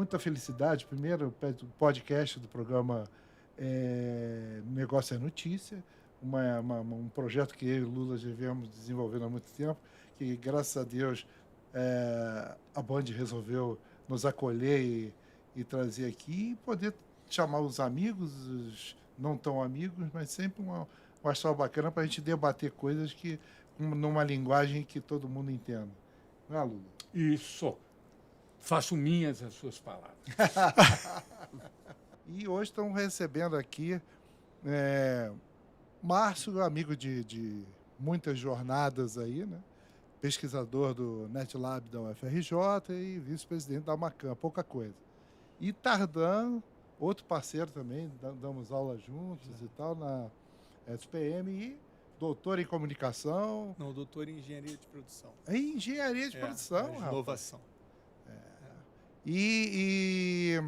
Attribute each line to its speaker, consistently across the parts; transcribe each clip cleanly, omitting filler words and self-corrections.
Speaker 1: muita felicidade. Primeiro, o podcast do programa Negócio é Notícia, um projeto que eu e o Lula já viemos desenvolvendo há muito tempo, que, graças a Deus, a Band resolveu nos acolher e trazer aqui e poder chamar os amigos, os não tão amigos, mas sempre um astral bacana para a gente debater coisas que numa linguagem que todo mundo entenda. Não é, Lula?
Speaker 2: Isso. Faço minhas as suas palavras.
Speaker 1: E hoje estamos recebendo aqui Márcio, amigo de muitas jornadas aí, né? Pesquisador do NetLab da UFRJ e vice-presidente da Macan, pouca coisa. E Tardan, outro parceiro também, damos aula juntos e tal, na SPM, e doutor em comunicação.
Speaker 3: Não, doutor em engenharia de produção.
Speaker 1: Em engenharia de produção, rapaz.
Speaker 3: Inovação.
Speaker 1: E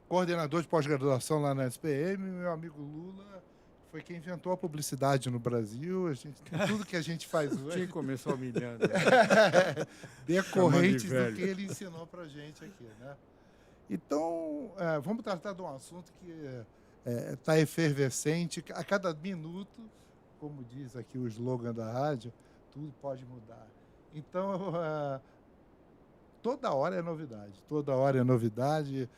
Speaker 1: coordenador de pós-graduação lá na SPM, meu amigo Lula foi quem inventou a publicidade no Brasil. Tudo que a gente faz hoje...
Speaker 2: Tinha que começar humilhando.
Speaker 1: Decorrentes do que ele ensinou pra gente aqui, né? Então, vamos tratar de um assunto que está efervescente. A cada minuto, como diz aqui o slogan da rádio, tudo pode mudar. Então, toda hora é novidade. Toda hora é novidade.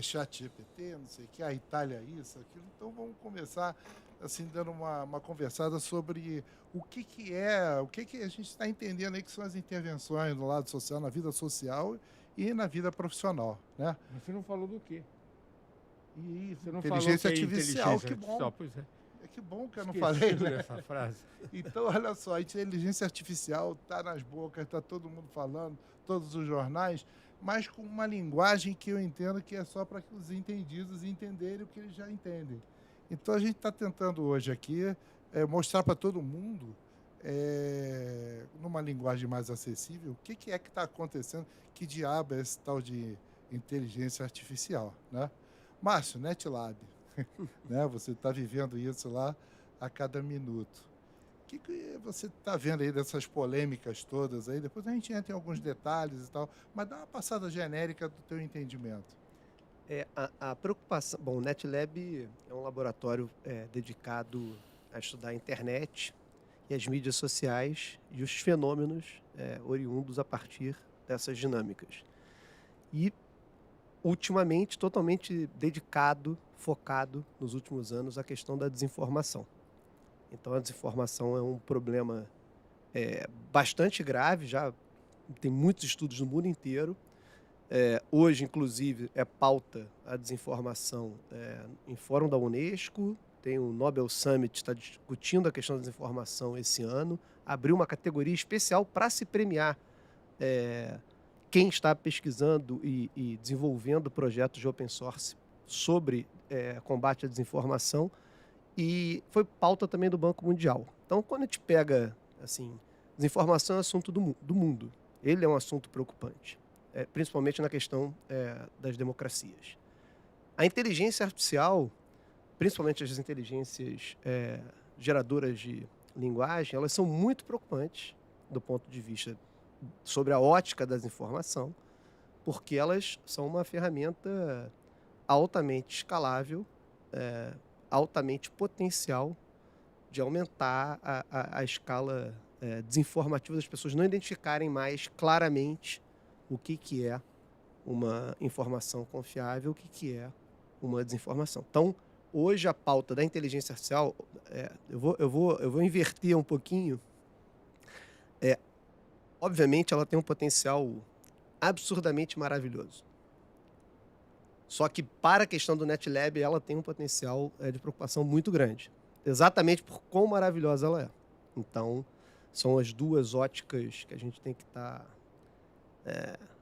Speaker 1: Chat GPT, não sei o que, a Itália isso, aquilo. Então, vamos começar assim, dando uma conversada sobre o que a gente está entendendo aí que são as intervenções no lado social, na vida social e na vida profissional, né?
Speaker 2: Mas você não falou do quê?
Speaker 1: E
Speaker 2: você não
Speaker 1: inteligência
Speaker 2: falou
Speaker 1: artificial, que bom.
Speaker 2: Artificial, pois é.
Speaker 1: Que bom que eu não
Speaker 2: Esqueci
Speaker 1: falei, né?
Speaker 2: dessa frase.
Speaker 1: Então, olha só, a inteligência artificial está nas bocas, está todo mundo falando, todos os jornais, mas com uma linguagem que eu entendo que é só para os entendidos entenderem o que eles já entendem. Então, a gente está tentando hoje aqui mostrar para todo mundo, numa linguagem mais acessível, o que é que está acontecendo, que diabo é esse tal de inteligência artificial, né? Márcio, NetLab, né? Você está vivendo isso lá a cada minuto. O que você está vendo aí dessas polêmicas todas aí? Depois a gente entra em alguns detalhes e tal, mas dá uma passada genérica do teu entendimento.
Speaker 4: A preocupação... Bom, o NetLab é um laboratório dedicado a estudar a internet e as mídias sociais e os fenômenos oriundos a partir dessas dinâmicas. E, ultimamente, totalmente dedicado, focado, nos últimos anos, à questão da desinformação. Então, a desinformação é um problema bastante grave, já tem muitos estudos no mundo inteiro. Hoje, inclusive, é pauta a desinformação em fórum da Unesco. Tem o Nobel Summit, está discutindo a questão da desinformação esse ano. Abriu uma categoria especial para se premiar quem está pesquisando e desenvolvendo projetos de open source sobre combate à desinformação. E foi pauta também do Banco Mundial. Então, quando a gente pega, assim, desinformação é assunto do mundo. Ele é um assunto preocupante, principalmente na questão das democracias. A inteligência artificial, principalmente as inteligências geradoras de linguagem, elas são muito preocupantes do ponto de vista sobre a ótica da desinformação, porque elas são uma ferramenta altamente escalável, altamente potencial de aumentar a escala desinformativa das pessoas não identificarem mais claramente o que é uma informação confiável, o que é uma desinformação. Então, hoje a pauta da inteligência artificial, eu vou inverter um pouquinho. Obviamente, ela tem um potencial absurdamente maravilhoso. Só que, para a questão do NetLab, ela tem um potencial de preocupação muito grande. Exatamente por quão maravilhosa ela é. Então, são as duas óticas que a gente tem que estar...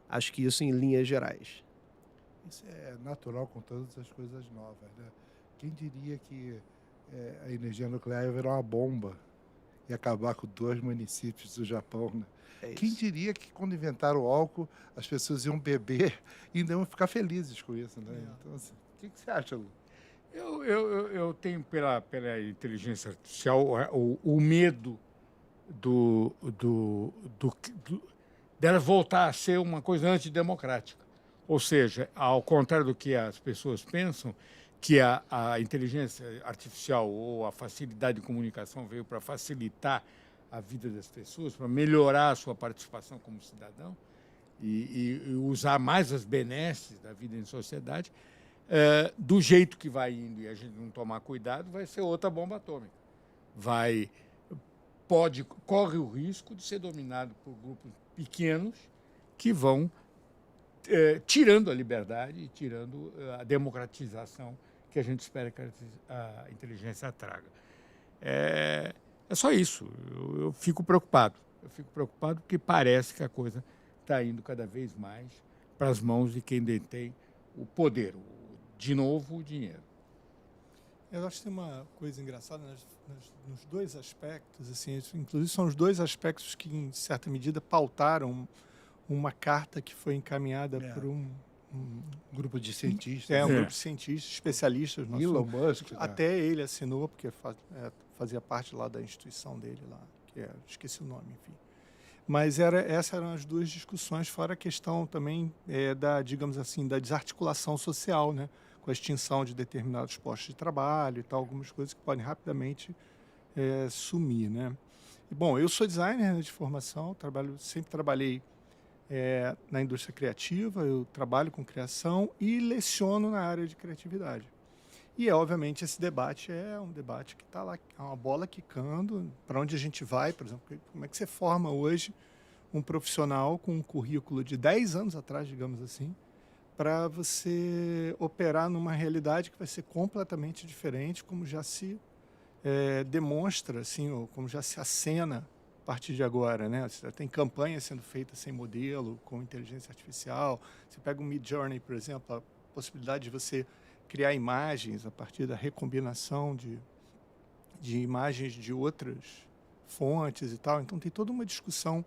Speaker 4: acho que isso em linhas gerais.
Speaker 1: Isso é natural com todas as coisas novas, né? Quem diria que a energia nuclear ia virar uma bomba e acabar com 2 municípios do Japão, né? Quem diria que quando inventaram o álcool, as pessoas iam beber e ainda iam ficar felizes com isso, né? Então, assim, o que você acha, Lu?
Speaker 2: Eu tenho pela inteligência artificial o medo dela voltar a ser uma coisa antidemocrática. Ou seja, ao contrário do que as pessoas pensam, que a inteligência artificial ou a facilidade de comunicação veio para facilitar a vida das pessoas, para melhorar a sua participação como cidadão e usar mais as benesses da vida em sociedade, do jeito que vai indo e a gente não tomar cuidado, vai ser outra bomba atômica. Corre o risco de ser dominado por grupos pequenos que vão tirando a liberdade e tirando a democratização que a gente espera que a inteligência traga. É só isso. Eu fico preocupado. Eu fico preocupado porque parece que a coisa está indo cada vez mais para as mãos de quem detém o poder, de novo, o dinheiro.
Speaker 3: Eu acho que tem uma coisa engraçada nos dois aspectos, assim, inclusive são os dois aspectos que, em certa medida, pautaram uma carta que foi encaminhada por um
Speaker 1: grupo de cientistas.
Speaker 3: Um grupo de cientistas, especialistas.
Speaker 1: Elon Musk.
Speaker 3: Até ele assinou, porque fazia parte lá da instituição dele, lá, esqueci o nome, enfim. Mas essas eram as duas discussões, fora a questão também digamos assim, da desarticulação social, né? Com a extinção de determinados postos de trabalho e tal, algumas coisas que podem rapidamente sumir, né? E, bom, eu sou designer, né, de formação, sempre trabalhei na indústria criativa, eu trabalho com criação e leciono na área de criatividade. E, obviamente, esse debate é um debate que está lá, é uma bola quicando, para onde a gente vai, por exemplo, como é que você forma hoje um profissional com um currículo de 10 anos atrás, digamos assim, para você operar numa realidade que vai ser completamente diferente, como já se demonstra, assim, ou como já se acena a partir de agora, né? Você tem campanhas sendo feitas sem modelo, com inteligência artificial. Você pega o Midjourney, por exemplo, a possibilidade de você criar imagens a partir da recombinação de imagens de outras fontes e tal. Então, tem toda uma discussão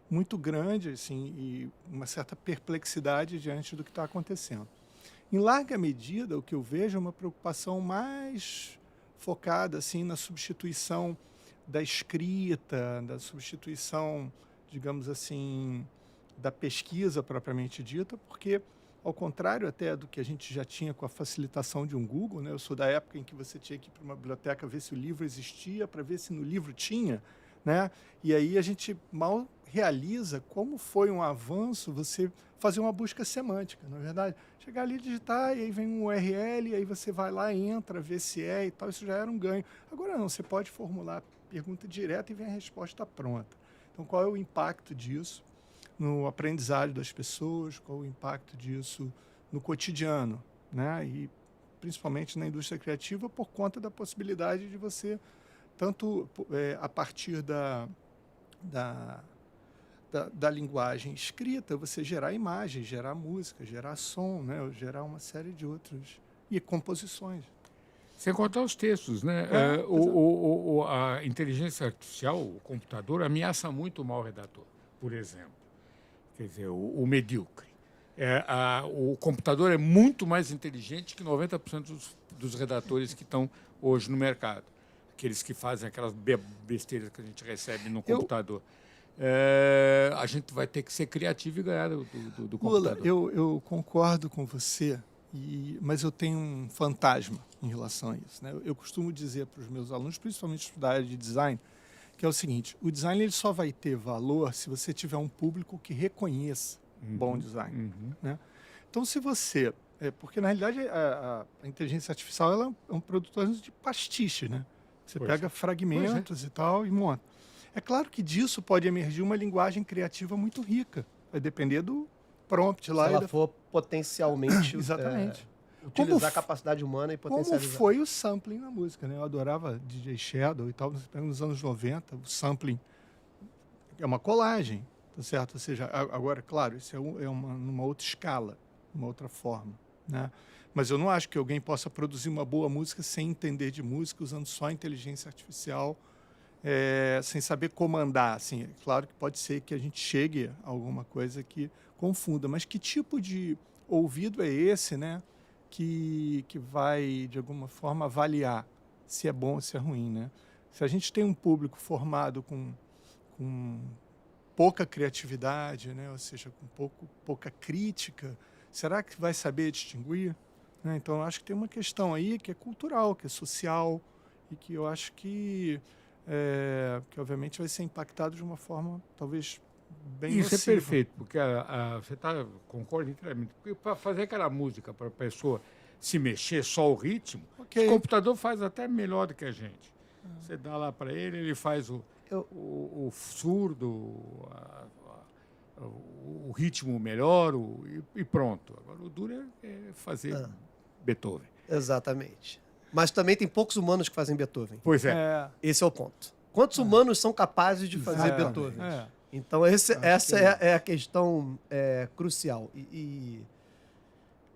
Speaker 3: muito grande, assim, e uma certa perplexidade diante do que está acontecendo. Em larga medida, o que eu vejo é uma preocupação mais focada, assim, na substituição da escrita, da substituição, digamos assim, da pesquisa propriamente dita, porque, ao contrário até do que a gente já tinha com a facilitação de um Google, né? Eu sou da época em que você tinha que ir para uma biblioteca ver se o livro existia, para ver se no livro tinha, né? E aí a gente mal realiza como foi um avanço você fazer uma busca semântica, não é verdade? Chegar ali, digitar, e aí vem um URL, e aí você vai lá, entra, vê se e tal, isso já era um ganho. Agora não, você pode formular pergunta direta e vem a resposta pronta. Então, qual é o impacto disso no aprendizado das pessoas? Qual é o impacto disso no cotidiano, né? E principalmente na indústria criativa, por conta da possibilidade de você, tanto a partir da linguagem escrita, você gerar imagem, gerar música, gerar som, né? Gerar uma série de outros e composições.
Speaker 2: Sem contar os textos, né? A inteligência artificial, o computador, ameaça muito o mau redator, por exemplo. Quer dizer, o medíocre. O computador é muito mais inteligente que 90% dos redatores que estão hoje no mercado. Aqueles que fazem aquelas besteiras que a gente recebe no computador. A gente vai ter que ser criativo e ganhar do computador.
Speaker 3: Lula, eu concordo com você, mas eu tenho um fantasma em relação a isso, né? Eu costumo dizer para os meus alunos, principalmente da área de design, que é o seguinte: o design ele só vai ter valor se você tiver um público que reconheça bom design. Né? Então, se você... porque, na realidade, a inteligência artificial ela é um produtor de pastiche, né? Você pega fragmentos e tal e monta. É claro que disso pode emergir uma linguagem criativa muito rica. Vai depender do prompt lá.
Speaker 4: Se ela for potencialmente
Speaker 3: exatamente.
Speaker 4: utilizar a capacidade humana e potencializar.
Speaker 3: Como foi o sampling na música, né? Eu adorava DJ Shadow e tal. Você pega nos anos 90, o sampling é uma colagem, tá certo? Ou seja, agora, claro, isso numa outra escala, uma outra forma, né? Mas eu não acho que alguém possa produzir uma boa música sem entender de música, usando só inteligência artificial, sem saber comandar. Assim, é claro que pode ser que a gente chegue a alguma coisa que confunda, mas que tipo de ouvido é esse, né, que vai, de alguma forma, avaliar se é bom ou se é ruim, né? Se a gente tem um público formado com pouca criatividade, né, ou seja, com pouca crítica, será que vai saber distinguir? Né? Então, eu acho que tem uma questão aí que é cultural, que é social, e que eu acho que obviamente vai ser impactado de uma forma talvez bem
Speaker 2: Isso
Speaker 3: nociva.
Speaker 2: é perfeito, porque você concorda inteiramente. Porque para fazer aquela música, para a pessoa se mexer, só o ritmo,
Speaker 3: Ok.
Speaker 2: o computador faz até melhor do que a gente. Você dá lá para ele faz o surdo, o ritmo melhor e pronto. Agora, o duro é fazer Beethoven.
Speaker 4: Exatamente. Mas também tem poucos humanos que fazem Beethoven.
Speaker 2: Pois é.
Speaker 4: Esse é o ponto. Quantos humanos são capazes de fazer
Speaker 2: Exatamente.
Speaker 4: Beethoven? Então, essa é a questão crucial. E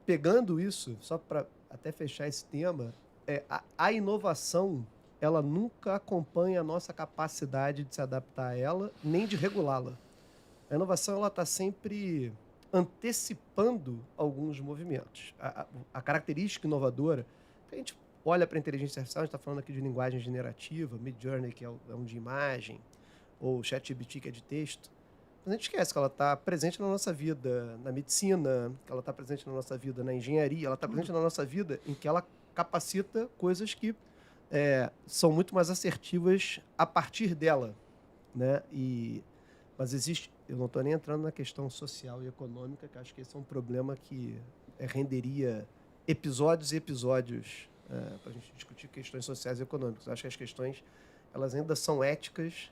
Speaker 4: pegando isso, só para até fechar esse tema, a inovação, ela nunca acompanha a nossa capacidade de se adaptar a ela, nem de regulá-la. A inovação, ela está sempre antecipando alguns movimentos. A característica inovadora, a gente olha para a inteligência artificial, a gente está falando aqui de linguagem generativa, Midjourney, que é um de imagem, ou ChatGPT, que é de texto. Mas a gente esquece que ela está presente na nossa vida na medicina, que ela está presente na nossa vida na engenharia, ela está presente na nossa vida em que ela capacita coisas que são muito mais assertivas a partir dela, né? Mas existe, eu não estou nem entrando na questão social e econômica, que acho que esse é um problema que renderia episódios e episódios para a gente discutir questões sociais e econômicas. Acho que as questões elas ainda são éticas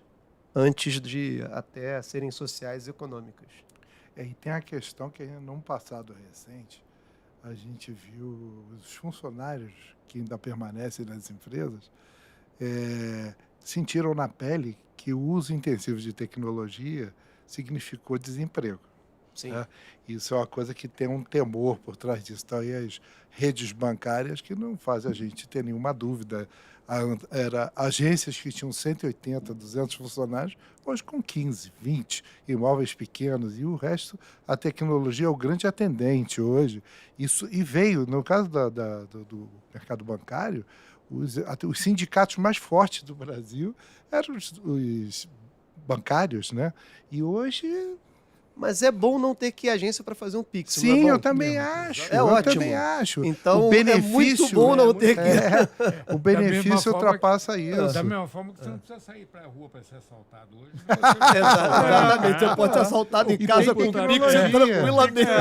Speaker 4: antes de até serem sociais e econômicas.
Speaker 1: E tem a questão que num passado recente a gente viu os funcionários que ainda permanecem nas empresas sentiram na pele que o uso intensivo de tecnologia significou desemprego.
Speaker 4: Sim.
Speaker 1: Né? Isso é uma coisa que tem um temor por trás disso. Então, aí as redes bancárias que não fazem a gente ter nenhuma dúvida. Era agências que tinham 180, 200 funcionários, hoje com 15, 20, imóveis pequenos, e o resto, a tecnologia é o grande atendente hoje. Isso, e veio, no caso do mercado bancário, os sindicatos mais fortes do Brasil eram os bancários, né? E hoje...
Speaker 4: Mas é bom não ter que ir à agência para fazer um Pix.
Speaker 1: Sim,
Speaker 4: não é bom?
Speaker 1: eu também acho.
Speaker 4: É
Speaker 1: eu
Speaker 4: ótimo.
Speaker 1: também acho.
Speaker 4: Então,
Speaker 1: o benefício,
Speaker 4: é muito bom não ter que...
Speaker 1: O benefício ultrapassa isso.
Speaker 2: Da mesma forma que você não precisa sair para a rua para ser assaltado hoje.
Speaker 4: Exatamente. Você pode ser assaltado em casa com
Speaker 1: tem
Speaker 4: o Pix
Speaker 1: tecnologia.
Speaker 4: tranquilamente.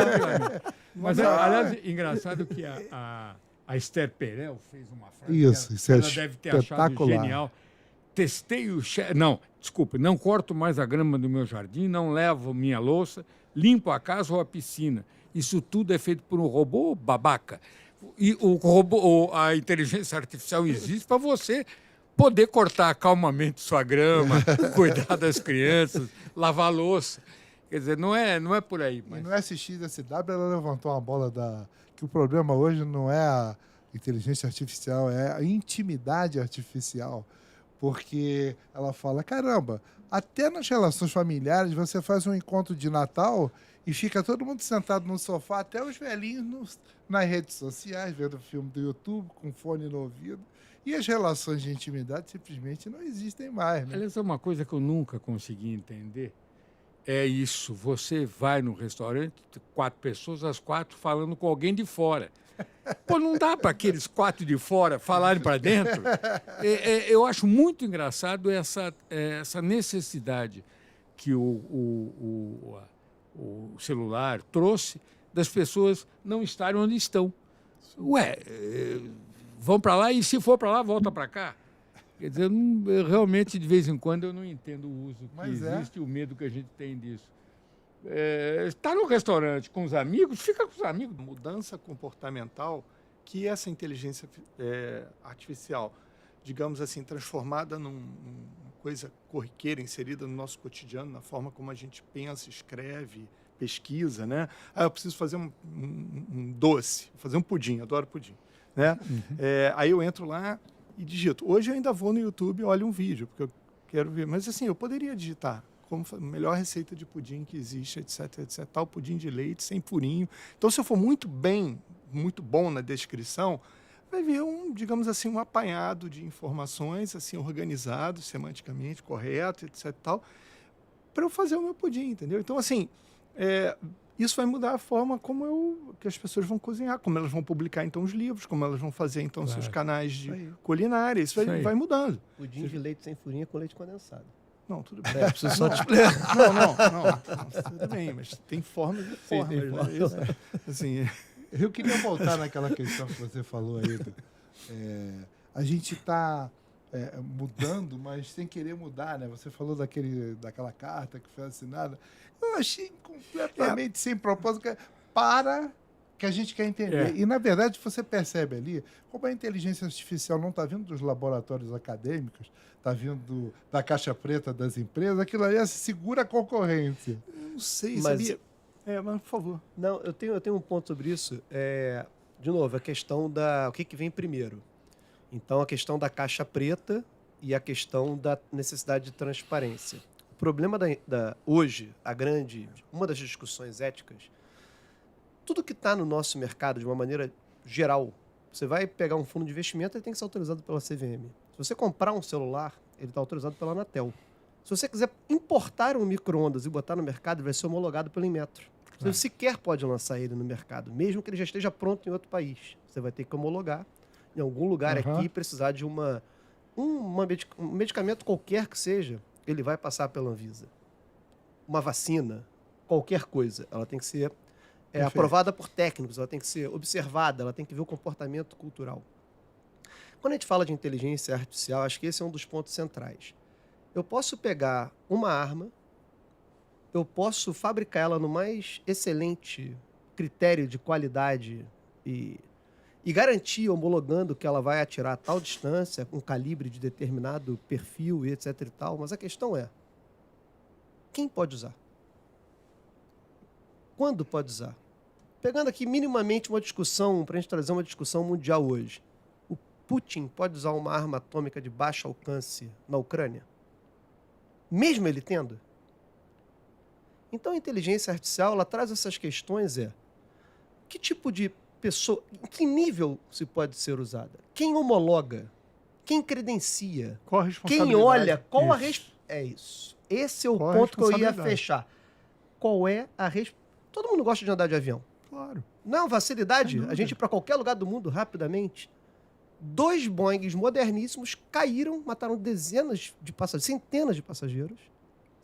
Speaker 2: Mas, aliás, engraçado que a Esther Perel fez uma frase
Speaker 1: Isso,
Speaker 2: que
Speaker 1: isso é
Speaker 2: ela deve ter achado
Speaker 1: espetacular.
Speaker 2: genial. Testei o Não, desculpe, não corto mais a grama do meu jardim, não levo minha louça, limpo a casa ou a piscina. Isso tudo é feito por um robô babaca. E a inteligência artificial existe para você poder cortar calmamente sua grama, cuidar das crianças, lavar a louça. Quer dizer, não é por aí.
Speaker 1: E no SXSW ela levantou uma bola que o problema hoje não é a inteligência artificial, é a intimidade artificial. Porque ela fala, caramba, até nas relações familiares você faz um encontro de Natal e fica todo mundo sentado no sofá, até os velhinhos nas redes sociais, vendo filme do YouTube, com fone no ouvido. E as relações de intimidade simplesmente não existem mais. Né?
Speaker 2: Aliás, é uma coisa que eu nunca consegui entender. É isso, você vai no restaurante, 4 pessoas, as 4 falando com alguém de fora. Pô, não dá para aqueles 4 de fora falarem para dentro. Eu acho muito engraçado essa necessidade que o celular trouxe das pessoas não estarem onde estão. Ué, vão para lá e se for para lá, volta para cá. Quer dizer, eu realmente, de vez em quando, eu não entendo o uso que existe e o medo que a gente tem disso. Está no restaurante com os amigos, fica com os amigos.
Speaker 3: Mudança comportamental que essa inteligência artificial, digamos assim, transformada numa coisa corriqueira, inserida no nosso cotidiano, na forma como a gente pensa, escreve, pesquisa, né? Eu preciso fazer um doce, fazer um pudim, adoro pudim, né? Uhum. Aí eu entro lá e digito. Hoje eu ainda vou no YouTube e olho um vídeo, porque eu quero ver. Mas assim, eu poderia digitar como a melhor receita de pudim que existe, etc, etc. Tal pudim de leite, sem furinho. Então, se eu for muito bom na descrição, vai vir digamos assim, um apanhado de informações, assim, organizado, semanticamente, correto, etc, tal, para eu fazer o meu pudim, entendeu? Então, assim, Isso vai mudar a forma que as pessoas vão cozinhar, como elas vão publicar, então, os livros, como elas vão fazer, então, seus canais de culinária. Isso vai mudando.
Speaker 4: Pudim de leite sem furinha com leite condensado.
Speaker 3: Não, tudo bem.
Speaker 4: Preciso só te explicar.
Speaker 3: Não, tudo bem, mas tem formas e formas.
Speaker 4: tem
Speaker 3: Né?
Speaker 4: formas.
Speaker 3: Isso, assim,
Speaker 1: Eu queria voltar naquela questão que você falou aí. A gente está mudando, mas sem querer mudar, né? Você falou daquela carta que foi assinada. Eu achei completamente sem propósito para que a gente quer entender. E, na verdade, você percebe ali como a inteligência artificial não está vindo dos laboratórios acadêmicos, está vindo da caixa preta das empresas, aquilo ali segura a concorrência.
Speaker 3: eu não sei,
Speaker 4: Mas-
Speaker 3: sabia? Mas por favor.
Speaker 4: Não, eu tenho um ponto sobre isso. De novo, a questão o que vem primeiro. Então, a questão da caixa preta e a questão da necessidade de transparência. O problema hoje, uma das discussões éticas, tudo que está no nosso mercado, de uma maneira geral, você vai pegar um fundo de investimento, ele tem que ser autorizado pela CVM. Se você comprar um celular, ele está autorizado pela Anatel. Se você quiser importar um micro-ondas e botar no mercado, ele vai ser homologado pelo Inmetro. Você sequer pode lançar ele no mercado, mesmo que ele já esteja pronto em outro país. Você vai ter que homologar em algum lugar aqui, precisar de um medicamento qualquer que seja, ele vai passar pela Anvisa. Uma vacina, qualquer coisa, ela tem que ser aprovada por técnicos, ela tem que ser observada, ela tem que ver o comportamento cultural. Quando a gente fala de inteligência artificial, acho que esse é um dos pontos centrais. Eu posso pegar uma arma, eu posso fabricar ela no mais excelente critério de qualidade e garantir, homologando, que ela vai atirar a tal distância, com calibre de determinado perfil e etc e tal. Mas a questão é, quem pode usar? Quando pode usar? Pegando aqui minimamente uma discussão, para a gente trazer uma discussão mundial hoje. O Putin pode usar uma arma atômica de baixo alcance na Ucrânia? Mesmo ele tendo? Então a inteligência artificial, ela traz essas questões, que tipo de pessoa, em que nível se pode ser usada? Quem homologa? Quem credencia?
Speaker 3: Qual a responsabilidade?
Speaker 4: Quem olha? Qual a
Speaker 3: Isso.
Speaker 4: É isso. Esse é o
Speaker 3: Qual a
Speaker 4: ponto que eu ia
Speaker 3: responsabilidade?
Speaker 4: fechar. Qual é a Todo mundo gosta de andar de avião.
Speaker 3: Claro.
Speaker 4: Não, facilidade.
Speaker 3: Sem dúvida.
Speaker 4: A gente ir para qualquer lugar do mundo rapidamente. 2 Boeings moderníssimos caíram, mataram dezenas de passageiros, centenas de passageiros.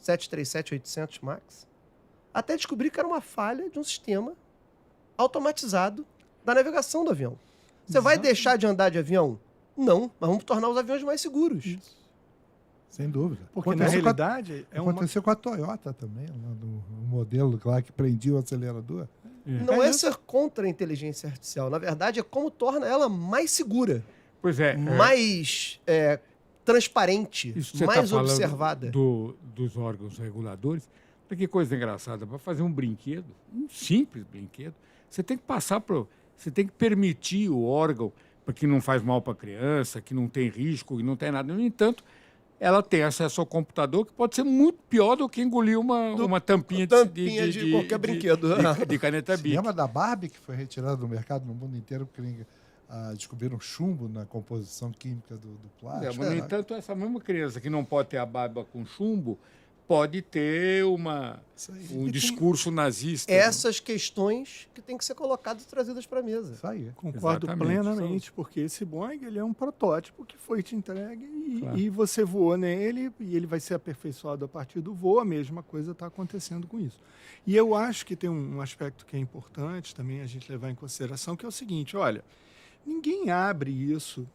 Speaker 4: 737-800 MAX. Até descobrir que era uma falha de um sistema automatizado da navegação do avião. Você vai deixar de andar de avião? Não, mas vamos tornar os aviões mais seguros.
Speaker 1: Sem dúvida.
Speaker 3: Porque, na
Speaker 1: Aconteceu
Speaker 3: realidade,
Speaker 1: aconteceu com a Toyota também, lá no modelo lá que prendia o acelerador.
Speaker 4: Não é ser contra a inteligência artificial. Na verdade, é como torna ela mais segura,
Speaker 2: Pois é.
Speaker 4: mais transparente,
Speaker 2: Isso que você
Speaker 4: mais
Speaker 2: tá falando
Speaker 4: observada.
Speaker 2: dos órgãos reguladores. Olha que coisa engraçada. Para fazer um brinquedo, um simples brinquedo, você tem que você tem que permitir o órgão para que não faz mal para a criança, que não tem risco, que não tem nada. No entanto, ela tem acesso ao computador, que pode ser muito pior do que engolir uma tampinha
Speaker 4: de qualquer brinquedo.
Speaker 2: de caneta
Speaker 1: Você
Speaker 2: Bic.
Speaker 1: lembra da Barbie que foi retirada do mercado no mundo inteiro porque descobriram chumbo na composição química do plástico?
Speaker 2: Mas, no entanto, essa mesma criança que não pode ter a barba com chumbo pode ter um discurso nazista.
Speaker 4: Essas questões que têm que ser colocadas e trazidas para a mesa.
Speaker 1: Isso aí.
Speaker 3: Concordo
Speaker 2: Exatamente.
Speaker 3: plenamente, porque esse Boeing ele é um protótipo que foi te entregue
Speaker 2: Claro.
Speaker 3: e você voou nele e ele vai ser aperfeiçoado a partir do voo. A mesma coisa está acontecendo com isso. E eu acho que tem um aspecto que é importante também a gente levar em consideração, que é o seguinte, olha, ninguém abre isso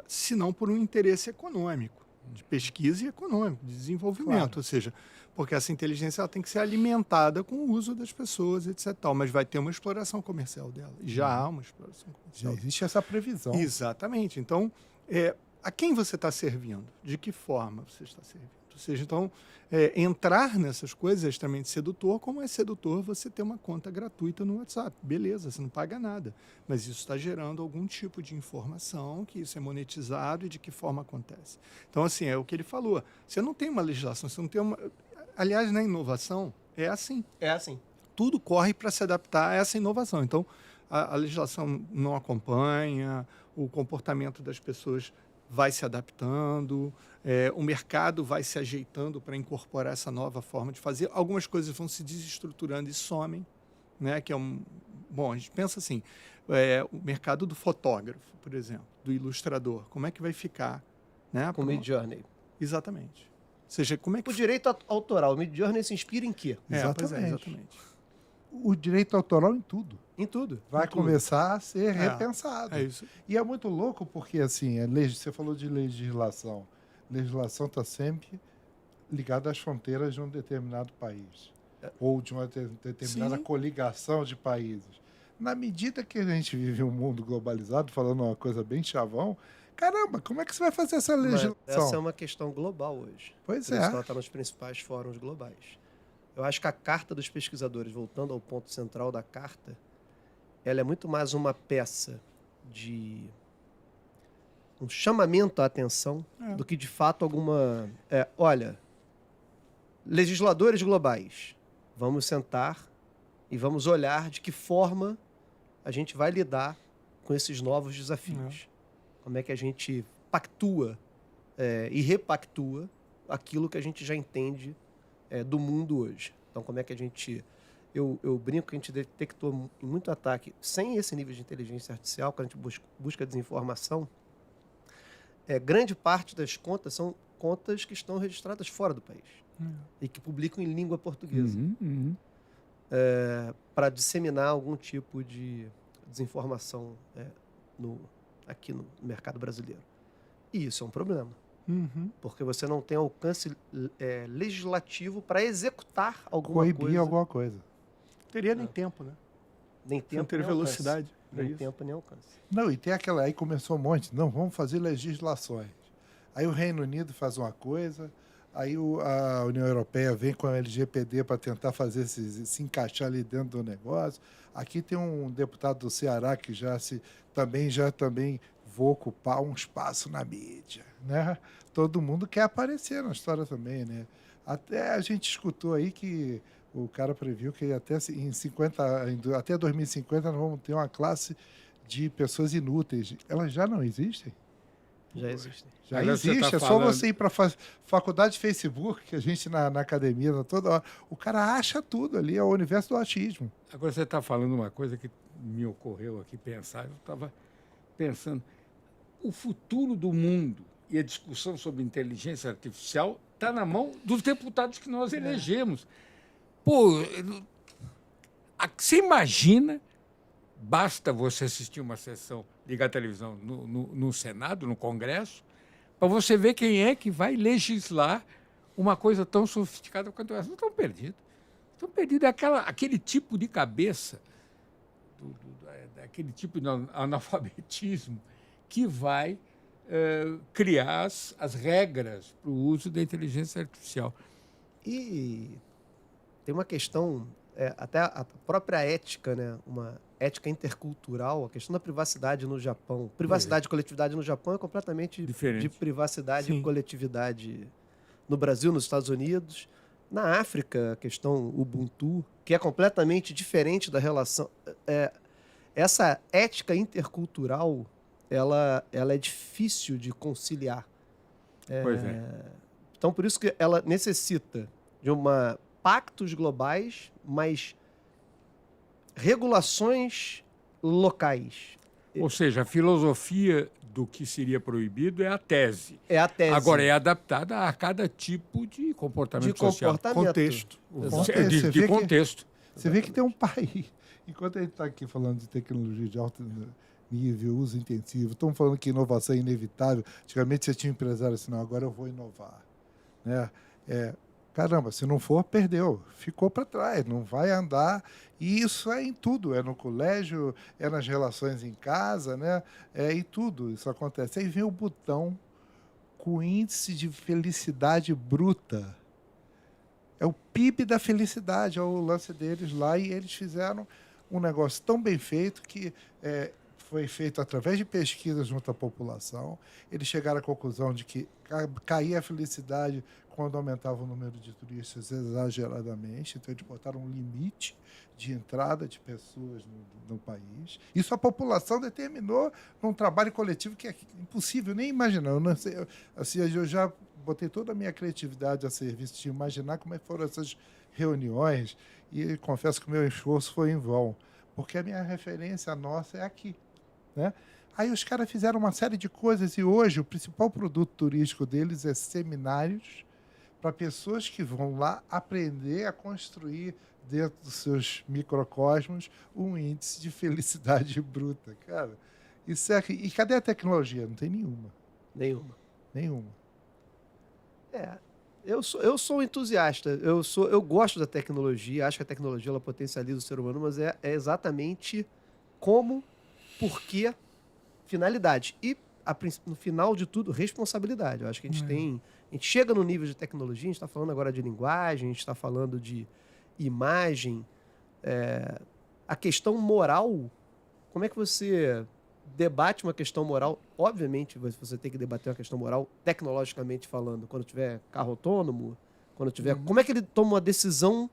Speaker 3: senão por um interesse econômico, de pesquisa e econômico, de desenvolvimento,
Speaker 1: Claro.
Speaker 3: ou seja, porque essa inteligência ela tem que ser alimentada com o uso das pessoas, etc. Tal, mas vai ter uma exploração comercial dela. E já há uma exploração
Speaker 1: Já
Speaker 3: comercial.
Speaker 1: existe essa previsão.
Speaker 3: Exatamente. Então, a quem você está servindo? De que forma você está servindo? Ou seja, então, entrar nessas coisas é extremamente sedutor, como é sedutor você ter uma conta gratuita no WhatsApp. Beleza, você não paga nada. Mas isso está gerando algum tipo de informação, que isso é monetizado e de que forma acontece. Então, assim, é o que ele falou. Você não tem uma legislação, você não tem uma... Aliás, na inovação, é assim.
Speaker 4: É assim.
Speaker 3: Tudo corre para se adaptar a essa inovação. Então, a legislação não acompanha, o comportamento das pessoas vai se adaptando, o mercado vai se ajeitando para incorporar essa nova forma de fazer. Algumas coisas vão se desestruturando e somem, né? Que é bom, a gente pensa assim, o mercado do fotógrafo, por exemplo, do ilustrador, como é que vai ficar? Né?
Speaker 4: Com o Midjourney.
Speaker 3: Exatamente. Ou seja, como é que...
Speaker 4: O direito autoral, o Midjourney se inspira em quê?
Speaker 3: Exatamente.
Speaker 1: O direito autoral em tudo.
Speaker 4: Em tudo.
Speaker 1: Vai
Speaker 3: Em tudo.
Speaker 1: começar a ser repensado.
Speaker 3: É isso.
Speaker 1: E é muito louco porque, assim, você falou de legislação. Legislação está sempre ligada às fronteiras de um determinado país. Ou de uma determinada
Speaker 3: Sim.
Speaker 1: coligação de países. Na medida que a gente vive um mundo globalizado, falando uma coisa bem chavão, caramba, como é que você vai fazer essa legislação?
Speaker 4: Mas essa é uma questão global hoje.
Speaker 1: Pois
Speaker 4: Por isso que
Speaker 1: é.
Speaker 4: ela está nos principais fóruns globais. Eu acho que a Carta dos Pesquisadores, voltando ao ponto central da Carta, ela é muito mais uma peça de um chamamento à atenção do que, de fato, alguma... olha, legisladores globais, vamos sentar e vamos olhar de que forma a gente vai lidar com esses novos desafios. Como é que a gente pactua e repactua aquilo que a gente já entende do mundo hoje. Então, como é que a gente... Eu brinco que a gente detectou muito ataque sem esse nível de inteligência artificial, quando a gente busca desinformação. Grande parte das contas são contas que estão registradas fora do país e que publicam em língua portuguesa para disseminar algum tipo de desinformação aqui no mercado brasileiro. E isso é um problema. Porque você não tem alcance legislativo para executar alguma
Speaker 1: Coibir
Speaker 4: coisa.
Speaker 1: alguma coisa.
Speaker 3: Teria nem tempo, né?
Speaker 4: Nem tempo,
Speaker 3: Não teria
Speaker 4: nem
Speaker 3: velocidade
Speaker 4: alcance.
Speaker 3: para
Speaker 4: Nem
Speaker 3: isso.
Speaker 4: tempo, nem alcance.
Speaker 1: Não, e tem aquela... Aí começou um monte. Não, vamos fazer legislações. Aí o Reino Unido faz uma coisa, aí a União Europeia vem com a LGPD para tentar fazer se encaixar ali dentro do negócio. Aqui tem um deputado do Ceará que também vou ocupar um espaço na mídia, né? Todo mundo quer aparecer na história também, né? Até a gente escutou aí que o cara previu que até 2050 nós vamos ter uma classe de pessoas inúteis. Elas já não existem?
Speaker 4: Já existem.
Speaker 1: Já
Speaker 2: Agora você
Speaker 1: existe,
Speaker 2: tá
Speaker 1: é só
Speaker 2: falando-
Speaker 1: você ir para faculdade de Facebook, que a gente na academia, toda hora, o cara acha tudo ali, é o universo do achismo.
Speaker 2: Agora você está falando uma coisa que me ocorreu aqui pensar. Eu estava pensando, o futuro do mundo e a discussão sobre inteligência artificial está na mão dos deputados que nós elegemos. Pô, você imagina, basta você assistir uma sessão, ligar a televisão no Senado, no Congresso, para você ver quem é que vai legislar uma coisa tão sofisticada quanto essa. Não estão perdidos. Estão perdidos. É aquele tipo de cabeça, aquele tipo de analfabetismo que vai criar as regras para o uso da inteligência artificial.
Speaker 4: E tem uma questão, até a própria ética, né? Uma ética intercultural, a questão da privacidade no Japão. Privacidade e coletividade no Japão é completamente
Speaker 2: Diferente.
Speaker 4: de privacidade
Speaker 3: Sim.
Speaker 4: e coletividade no Brasil, nos Estados Unidos. Na África, a questão Ubuntu, que é completamente diferente da relação... essa ética intercultural, ela é difícil de conciliar.
Speaker 2: Pois é.
Speaker 4: Então, por isso que ela necessita de pactos globais, mas regulações locais.
Speaker 2: Ou seja, a filosofia do que seria proibido é a tese.
Speaker 4: É a tese.
Speaker 2: Agora, é adaptada a cada tipo de comportamento
Speaker 4: de
Speaker 2: social.
Speaker 4: comportamento.
Speaker 3: Contexto.
Speaker 4: Exato.
Speaker 2: De
Speaker 1: Você vê que-
Speaker 2: contexto.
Speaker 1: Você vê que tem um país. Enquanto a gente está aqui falando de tecnologia de alto nível, uso intensivo, estamos falando que inovação é inevitável. Antigamente você tinha um empresário assim, não, agora eu vou inovar. Né? Caramba, se não for, perdeu. Ficou para trás, não vai andar. E isso é em tudo. É no colégio, é nas relações em casa, né? É em tudo isso acontece. Aí vem o botão com índice de felicidade bruta. É o PIB da felicidade, é o lance deles lá, e eles fizeram um negócio tão bem feito que foi feito através de pesquisas junto à população. Eles chegaram à conclusão de que caía a felicidade quando aumentava o número de turistas exageradamente. Então, eles botaram um limite de entrada de pessoas no país. Isso a população determinou num trabalho coletivo que é impossível nem imaginar. Eu, não sei, eu já botei toda a minha criatividade a serviço de imaginar como é que foram essas reuniões e confesso que o meu esforço foi em vão, porque a minha referência nossa é aqui, né? Aí os caras fizeram uma série de coisas e hoje o principal produto turístico deles é seminários para pessoas que vão lá aprender a construir dentro dos seus microcosmos um índice de felicidade bruta. Cara, isso é... E cadê a tecnologia? Não tem nenhuma. Nenhuma.
Speaker 4: Eu sou um entusiasta, eu gosto da tecnologia, acho que a tecnologia ela potencializa o ser humano, mas é exatamente como, por quê, finalidade. E, no final de tudo, responsabilidade. Eu acho que a gente chega no nível de tecnologia, a gente está falando agora de linguagem, a gente está falando de imagem, a questão moral, como é que você debate uma questão moral? Obviamente você tem que debater uma questão moral tecnologicamente falando, quando tiver carro autônomo, quando tiver... Como é que ele toma uma decisão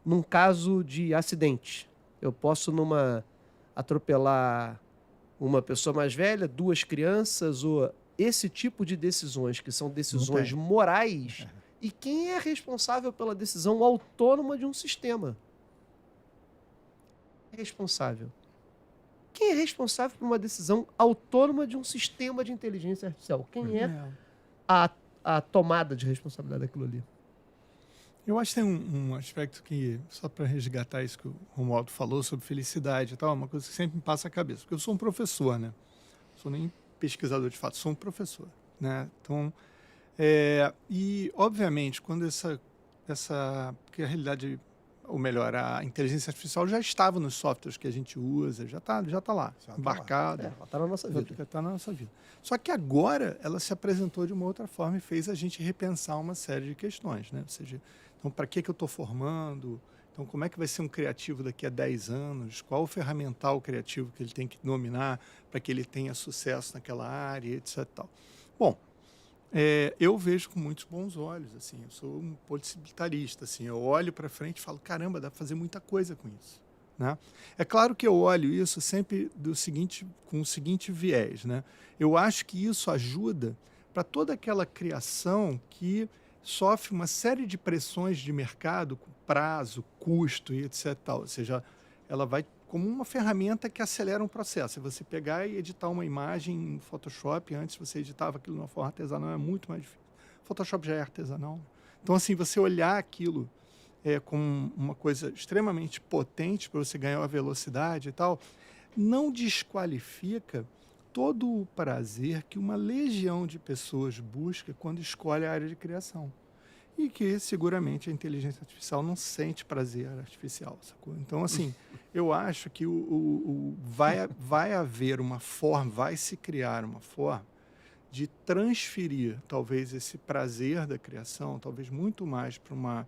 Speaker 4: num caso de acidente? Eu posso atropelar uma pessoa mais velha, 2 crianças, ou esse tipo de decisões que são decisões morais. E quem é responsável pela decisão autônoma de um sistema? Responsável. Quem é responsável por uma decisão autônoma de um sistema de inteligência artificial? Quem é a tomada de responsabilidade daquilo ali?
Speaker 3: Eu acho que tem um aspecto que, só para resgatar isso que o Romualdo falou sobre felicidade e tal, uma coisa que sempre me passa a cabeça. Porque eu sou um professor, né? Não sou nem pesquisador de fato, sou um professor, né? Então, e, obviamente, quando porque a realidade... ou melhor, a inteligência artificial já estava nos softwares que a gente usa, já tá lá, embarcado.
Speaker 4: Ela está na nossa vida.
Speaker 3: Já está na nossa vida. Só que agora ela se apresentou de uma outra forma e fez a gente repensar uma série de questões, né? Ou seja, então, para que eu estou formando? Então, como é que vai ser um criativo daqui a 10 anos? Qual o ferramental criativo que ele tem que dominar para que ele tenha sucesso naquela área, etc. Tal. Bom, eu vejo com muitos bons olhos, assim, eu sou um possibilitarista, assim, eu olho para frente e falo, caramba, dá para fazer muita coisa com isso, né? É claro que eu olho isso sempre com o seguinte viés, né? Eu acho que isso ajuda para toda aquela criação que sofre uma série de pressões de mercado, com prazo, custo e etc. Tal. Ou seja, ela vai como uma ferramenta que acelera um processo. É você pegar e editar uma imagem no Photoshop, antes você editava aquilo de uma forma artesanal, é muito mais difícil. Photoshop já é artesanal. Então, assim, você olhar aquilo como uma coisa extremamente potente para você ganhar uma velocidade e tal, não desqualifica todo o prazer que uma legião de pessoas busca quando escolhe a área de criação. E que, seguramente, a inteligência artificial não sente prazer artificial, sacou? Então, assim, eu acho que vai haver uma forma, vai se criar uma forma de transferir, talvez, esse prazer da criação, talvez muito mais para uma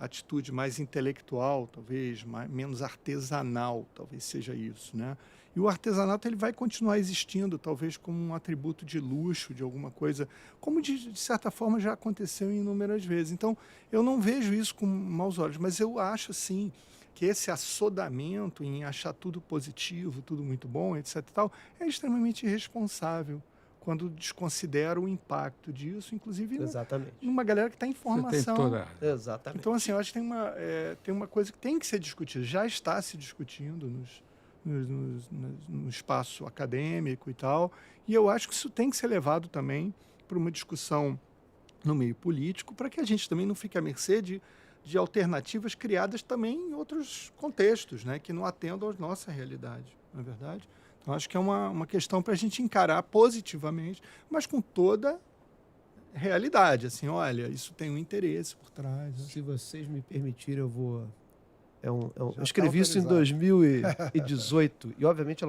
Speaker 3: atitude mais intelectual, talvez menos artesanal, talvez seja isso, né? E o artesanato ele vai continuar existindo, talvez como um atributo de luxo, de alguma coisa, como de certa forma já aconteceu inúmeras vezes. Então, eu não vejo isso com maus olhos, mas eu acho, sim, que esse assodamento em achar tudo positivo, tudo muito bom, etc. Tal, é extremamente irresponsável quando desconsidera o impacto disso, inclusive numa galera que está em formação.
Speaker 4: Exatamente.
Speaker 3: Então, assim, eu acho que tem uma coisa que tem que ser discutida, já está se discutindo no espaço acadêmico e tal, e eu acho que isso tem que ser levado também para uma discussão no meio político, para que a gente também não fique à mercê de alternativas criadas também em outros contextos, né, que não atendam à nossa realidade, não é verdade? Então, acho que é uma questão para a gente encarar positivamente, mas com toda realidade, assim, olha, isso tem um interesse por trás.
Speaker 4: Se vocês me permitirem, eu vou... eu escrevi isso em 2018 e, obviamente,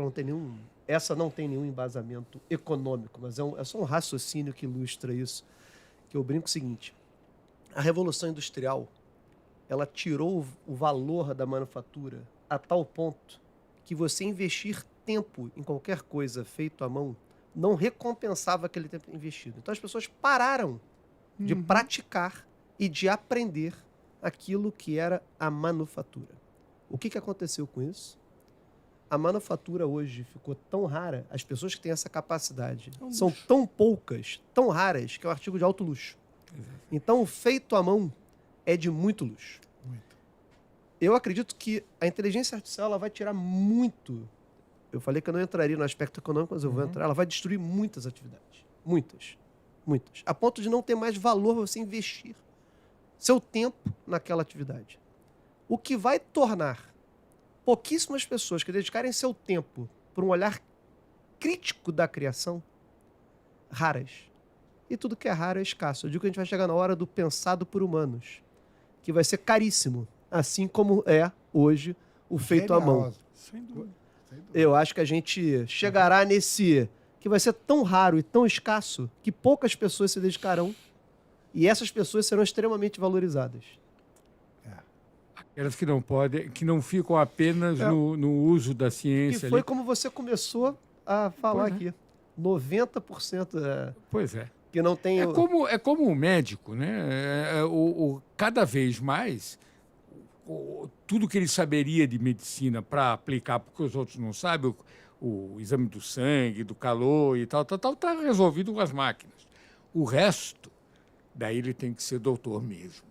Speaker 4: essa não tem nenhum embasamento econômico, mas é só um raciocínio que ilustra isso, que eu brinco o seguinte: a Revolução Industrial, ela tirou o valor da manufatura a tal ponto que você investir tempo em qualquer coisa feito à mão não recompensava aquele tempo investido. Então as pessoas pararam de praticar e de aprender aquilo que era a manufatura. O que aconteceu com isso? A manufatura hoje ficou tão rara, as pessoas que têm essa capacidade são tão poucas, tão raras, que é um artigo de alto luxo. Então o feito à mão é de muito luxo. Eu acredito que a inteligência artificial ela vai tirar muito. Eu falei que eu não entraria no aspecto econômico, mas eu vou entrar. Ela vai destruir muitas atividades. Muitas. Muitas. A ponto de não ter mais valor você investir seu tempo naquela atividade. O que vai tornar pouquíssimas pessoas que dedicarem seu tempo para um olhar crítico da criação raras. E tudo que é raro é escasso. Eu digo que a gente vai chegar na hora do pensado por humanos, que vai ser caríssimo. Assim como é hoje o feito à mão.
Speaker 3: Sem dúvida.
Speaker 4: Eu acho que a gente chegará nesse... que vai ser tão raro e tão escasso que poucas pessoas se dedicarão e essas pessoas serão extremamente valorizadas.
Speaker 2: Aquelas que não podem, que não ficam apenas no uso da ciência.
Speaker 4: E foi
Speaker 2: ali.
Speaker 4: como você começou a falar aqui. 90%
Speaker 2: Pois é.
Speaker 4: que não tem...
Speaker 2: É como o médico, né? Cada vez mais, tudo que ele saberia de medicina para aplicar, porque os outros não sabem, o exame do sangue, do calor e tal, está resolvido com as máquinas. O resto, daí ele tem que ser doutor mesmo.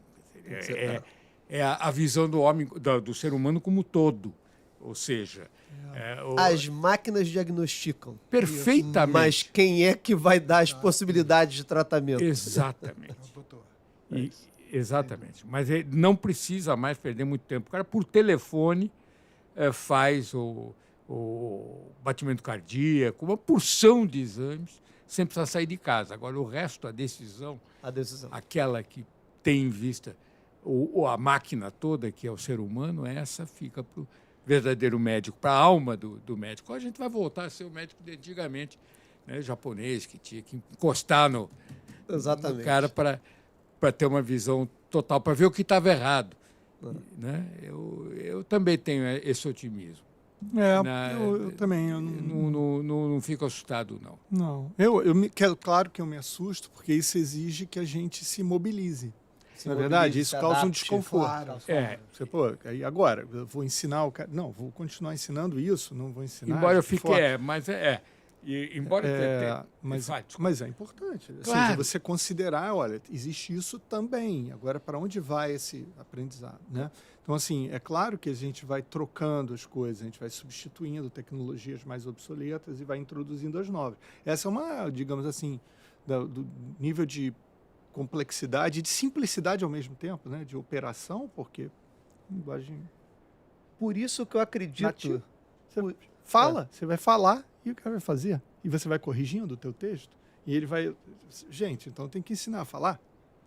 Speaker 2: É a visão do homem, do ser humano como todo. Ou seja...
Speaker 4: As máquinas diagnosticam.
Speaker 2: Perfeitamente.
Speaker 4: Mas quem é que vai dar as possibilidades de tratamento?
Speaker 2: Exatamente. Exatamente. Mas ele não precisa mais perder muito tempo. O cara, por telefone, faz o batimento cardíaco, uma porção de exames, sem precisar sair de casa. Agora, o resto, a decisão, aquela que tem em vista a máquina toda, que é o ser humano, essa fica para o verdadeiro médico, para a alma do médico. A gente vai voltar a ser o médico de antigamente, né, japonês, que tinha que encostar no cara para ter uma visão total, para ver o que estava errado. Né? Eu também tenho esse otimismo.
Speaker 3: Eu também. Eu
Speaker 2: não fico assustado, não.
Speaker 3: Não. Claro que eu me assusto, porque isso exige que a gente se mobilize. Na verdade, isso causa um desconforto.
Speaker 2: Claro.
Speaker 3: Aí agora, eu vou ensinar o cara. Não, vou continuar ensinando isso, não vou ensinar.
Speaker 2: Embora eu fique. Mas
Speaker 3: é importante.
Speaker 2: Claro.
Speaker 3: Ou seja, você considerar, olha, existe isso também. Agora, para onde vai esse aprendizado? Né? Então, assim, é claro que a gente vai trocando as coisas, a gente vai substituindo tecnologias mais obsoletas e vai introduzindo as novas. Essa é uma, digamos assim, do nível de complexidade e de simplicidade ao mesmo tempo, né? De operação, porque linguagem...
Speaker 4: Por isso que eu acredito...
Speaker 3: Você vai falar e o cara vai fazer. E você vai corrigindo o teu texto e ele vai... Gente, então tem que ensinar a falar.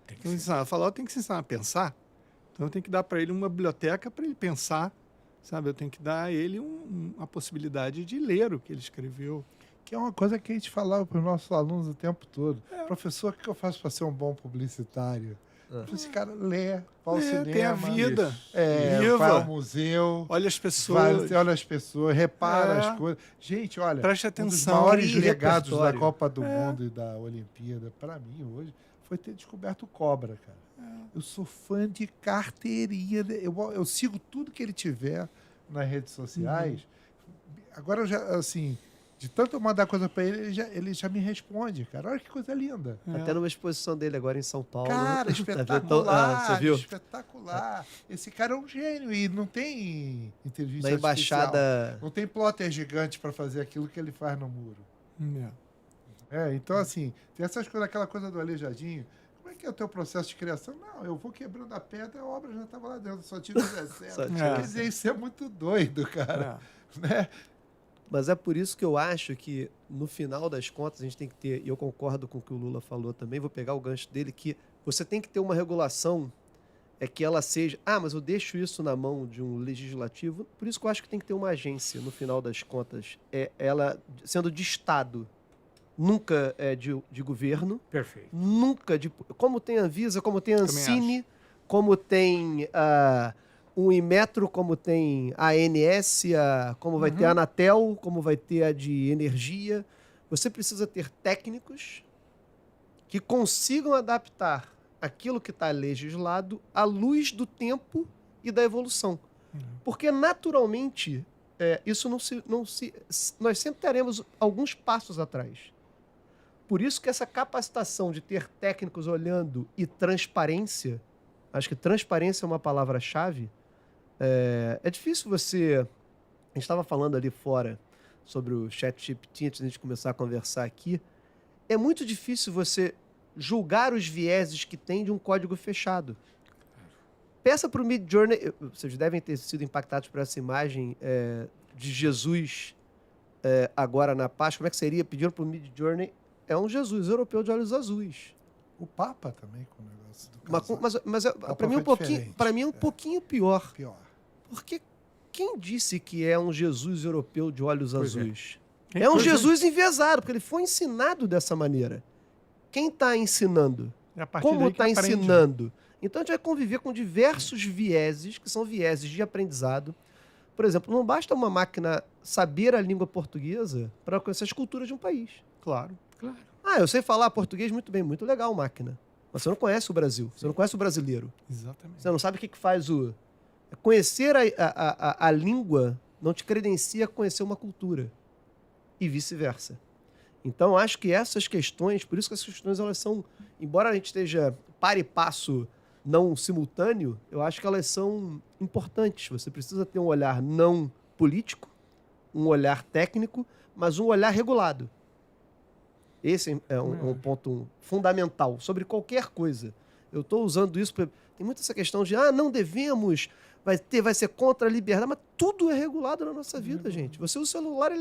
Speaker 3: Tem que ensinar a falar, tem que ensinar a pensar. Então eu tenho que dar para ele uma biblioteca para ele pensar, sabe? Eu tenho que dar a ele uma possibilidade de ler o que ele escreveu.
Speaker 1: Que é uma coisa que a gente falava para os nossos alunos o tempo todo. Professor, o que eu faço para ser um bom publicitário? Esse cara lê, vai ao cinema.
Speaker 3: Tem a vida.
Speaker 1: Vai ao museu.
Speaker 3: Olha as pessoas.
Speaker 1: Olha as pessoas, repara as coisas. Gente, olha,
Speaker 3: preste atenção.
Speaker 1: Um dos maiores legados da Copa do Mundo e da Olimpíada, para mim, hoje, foi ter descoberto o Cobra, cara. Eu sou fã de carteirinha. Eu sigo tudo que ele tiver nas redes sociais. Agora, eu já, assim... De tanto eu mandar coisa para ele já me responde, cara. Olha que coisa linda.
Speaker 4: Até numa exposição dele agora em São Paulo.
Speaker 1: Cara, espetacular.
Speaker 4: Você viu?
Speaker 1: Espetacular. Esse cara é um gênio e não tem inteligência
Speaker 4: na embaixada
Speaker 1: artificial. Não tem plotter gigante para fazer aquilo que ele faz no muro. Então, assim, tem essas coisas, aquela coisa do Aleijadinho. Como é que é o teu processo de criação? Não, eu vou quebrando a pedra, a obra já estava lá dentro. Só tive 17. Quer dizer, isso é muito doido, cara. Né?
Speaker 4: Mas é por isso que eu acho que, no final das contas, a gente tem que ter, e eu concordo com o que o Lula falou também, vou pegar o gancho dele, que você tem que ter uma regulação que ela seja... mas eu deixo isso na mão de um legislativo. Por isso que eu acho que tem que ter uma agência, no final das contas, ela sendo de Estado, nunca de governo.
Speaker 2: Perfeito.
Speaker 4: Nunca de... Como tem a Anvisa, como tem a Ancine, como tem um Inmetro, como tem a ANS, como vai ter a Anatel, como vai ter a de energia. Você precisa ter técnicos que consigam adaptar aquilo que está legislado à luz do tempo e da evolução. Porque, naturalmente, isso nós sempre teremos alguns passos atrás. Por isso que essa capacitação de ter técnicos olhando e transparência, acho que transparência é uma palavra-chave. É difícil você... A gente estava falando ali fora sobre o ChatGPT antes de a gente começar a conversar aqui. É muito difícil você julgar os vieses que tem de um código fechado. Peça para o Midjourney... Vocês devem ter sido impactados por essa imagem de Jesus agora na Páscoa. Como é que seria? Pediram para o Midjourney... É um Jesus europeu de olhos azuis.
Speaker 1: O Papa também com o negócio do casal.
Speaker 4: Mas para mim é um pouquinho pior. Porque quem disse que é um Jesus europeu de olhos azuis? É um Jesus enviesado, porque ele foi ensinado dessa maneira. Quem está ensinando? Como está ensinando? Então a gente vai conviver com diversos vieses, que são vieses de aprendizado. Por exemplo, não basta uma máquina saber a língua portuguesa para conhecer as culturas de um país.
Speaker 3: Claro.
Speaker 4: Eu sei falar português muito bem, muito legal, máquina. Mas você não conhece o Brasil, você não conhece o brasileiro.
Speaker 3: Exatamente.
Speaker 4: Você não sabe o que faz o... Conhecer a língua não te credencia a conhecer uma cultura. E vice-versa. Então, acho que essas questões, por isso que essas questões, elas são... Embora a gente esteja par e passo não simultâneo, eu acho que elas são importantes. Você precisa ter um olhar não político, um olhar técnico, mas um olhar regulado. Esse é um ponto fundamental sobre qualquer coisa. Eu estou usando isso para... Tem muita essa questão de não devemos, vai ser contra a liberdade, mas tudo é regulado na nossa vida, gente. Você usa o celular,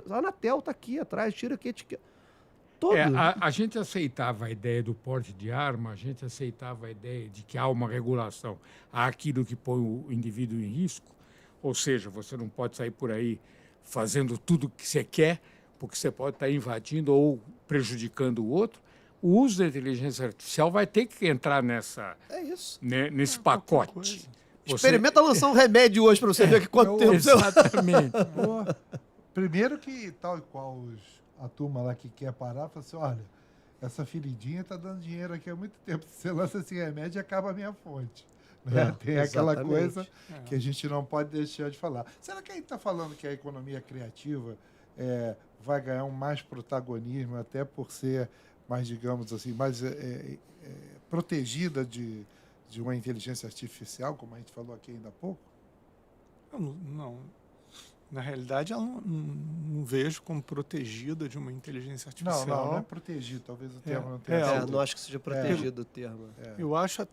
Speaker 4: a Anatel está aqui atrás, tira aqui, todo.
Speaker 2: A gente aceitava a ideia do porte de arma, a gente aceitava a ideia de que há uma regulação àquilo que põe o indivíduo em risco, ou seja, você não pode sair por aí fazendo tudo o que você quer, porque você pode estar invadindo ou prejudicando o outro. O uso da inteligência artificial vai ter que entrar nesse pacote.
Speaker 4: Experimenta lançar um remédio hoje para você ver que quanto tempo...
Speaker 2: Exatamente.
Speaker 1: Primeiro que, tal e qual a turma lá que quer parar, fala assim, olha, essa feridinha está dando dinheiro aqui há muito tempo. Se você lança esse remédio, acaba a minha fonte. Né? Tem aquela coisa que a gente não pode deixar de falar. Será que a gente está falando que a economia criativa vai ganhar mais protagonismo, até por ser mais, digamos assim, mais protegida de uma inteligência artificial, como a gente falou aqui ainda há pouco?
Speaker 3: Não. Na realidade, eu não vejo como protegida de uma inteligência artificial.
Speaker 1: Não é protegida. Talvez o termo não tenha sido.
Speaker 4: Não acho que seja protegido o termo.
Speaker 3: Eu acho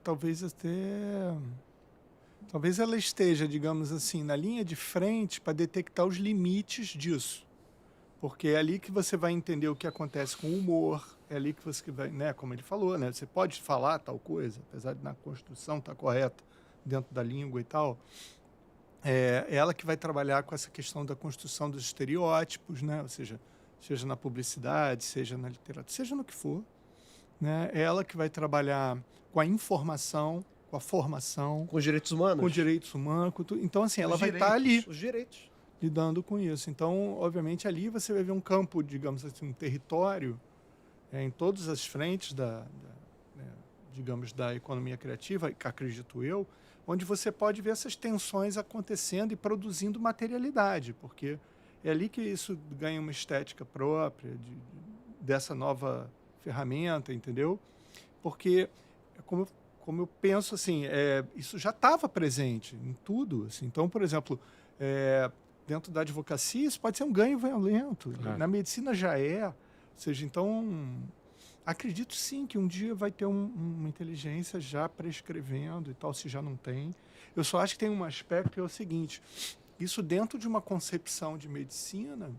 Speaker 3: talvez ela esteja, digamos assim, na linha de frente para detectar os limites disso. Porque é ali que você vai entender o que acontece com o humor, é ali que você vai, né, como ele falou, né, você pode falar tal coisa, apesar de na construção estar correta dentro da língua e tal. É ela que vai trabalhar com essa questão da construção dos estereótipos, né, ou seja na publicidade, seja na literatura, seja no que for. Né, é ela que vai trabalhar com a informação, com a formação.
Speaker 4: Com os direitos humanos.
Speaker 3: Com direitos humanos. Então, assim, ela vai estar ali.
Speaker 4: Os direitos.
Speaker 3: Lidando com isso. Então, obviamente, ali você vai ver um campo, digamos assim, um território em todas as frentes digamos, da economia criativa, acredito eu, onde você pode ver essas tensões acontecendo e produzindo materialidade, porque é ali que isso ganha uma estética própria dessa nova ferramenta, entendeu? Porque, como eu penso, assim, isso já estava presente em tudo. Assim. Então, por exemplo, dentro da advocacia, isso pode ser um ganho violento. Claro. Na medicina já é. Ou seja, então, acredito sim que um dia vai ter uma inteligência já prescrevendo e tal, se já não tem. Eu só acho que tem um aspecto que é o seguinte, isso dentro de uma concepção de medicina